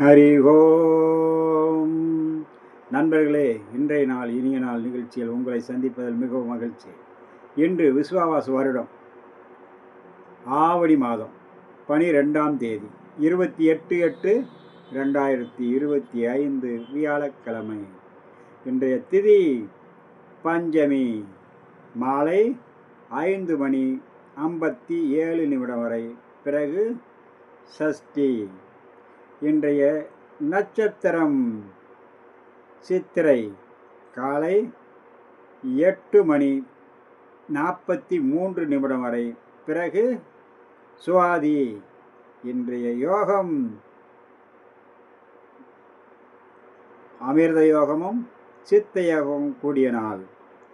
ஹரி ஓம். நண்பர்களே, இன்றைய நாள் இனிய நாள் நிகழ்ச்சியில் உங்களை சந்திப்பதில் மிகவும் மகிழ்ச்சி. இன்று விஸ்வாவாச வருடம் ஆவணி மாதம் 12ஆம் தேதி 28/8/2025 வியாழக்கிழமை. இன்றைய திதி பஞ்சமி. மாலை 5:57 வரை, பிறகு சஷ்டி. இன்றைய நட்சத்திரம் சித்திரை. காலை 8:43 வரை, பிறகு சுவாதி. இன்றைய யோகம் அமிர்த யோகமும் சித்த யோகமும் கூடிய நாள்.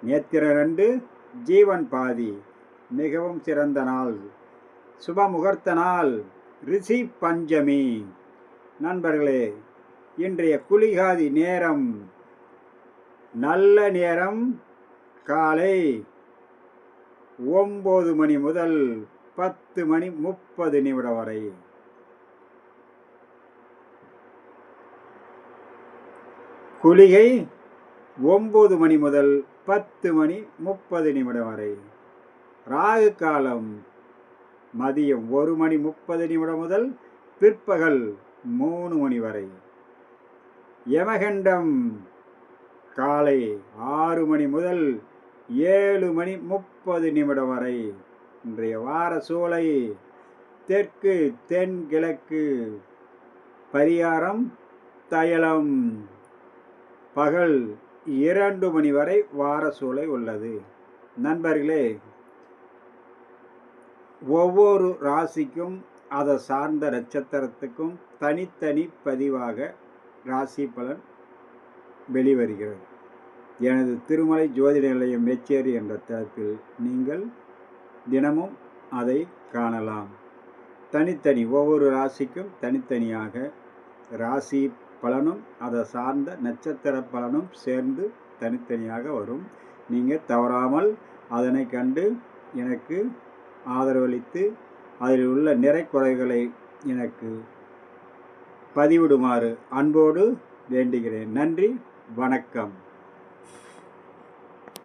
நேத்திரம் 2, ஜீவன் பாதி. மிகவும் சிறந்த நாள். சுப முகூர்த்த நாள் ரிஷி பஞ்சமி. நண்பர்களே, இன்றைய குளிகாதி நேரம் நல்ல நேரம் காலை 9 மணி முதல் 10:30 வரை. குளிகை 9 மணி முதல் 10:30 வரை. ராகு காலம் மதியம் 1:30 முதல் பிற்பகல் 3 மணி வரை. யமகண்டம் காலை 6 மணி முதல் 7:30 வரை. இன்றைய வார சூலை தெற்கு தென்கிழக்கு. பரிகாரம் தைலம். பகல் 2 மணி வரை வார சூலை உள்ளது. நண்பர்களே, ஒவ்வொரு ராசிக்கும் அதை சார்ந்த நட்சத்திரத்துக்கும் தனித்தனி பதிவாக ராசி பலன் வெளிவருகிறது. எனது திருமலை ஜோதிட நிலையம் மெச்சேரி என்ற தளத்தில் நீங்கள் தினமும் அதை காணலாம். தனித்தனி ஒவ்வொரு ராசிக்கும் தனித்தனியாக ராசி பலனும் அதை சார்ந்த நட்சத்திர பலனும் சேர்ந்து தனித்தனியாக வரும். நீங்கள் தவறாமல் அதனை கண்டு எனக்கு ஆதரவளித்து அதில் உள்ள நிறை குறைகளை எனக்கு பதிவிடுமாறு அன்போடு வேண்டுகிறேன். நன்றி, வணக்கம்.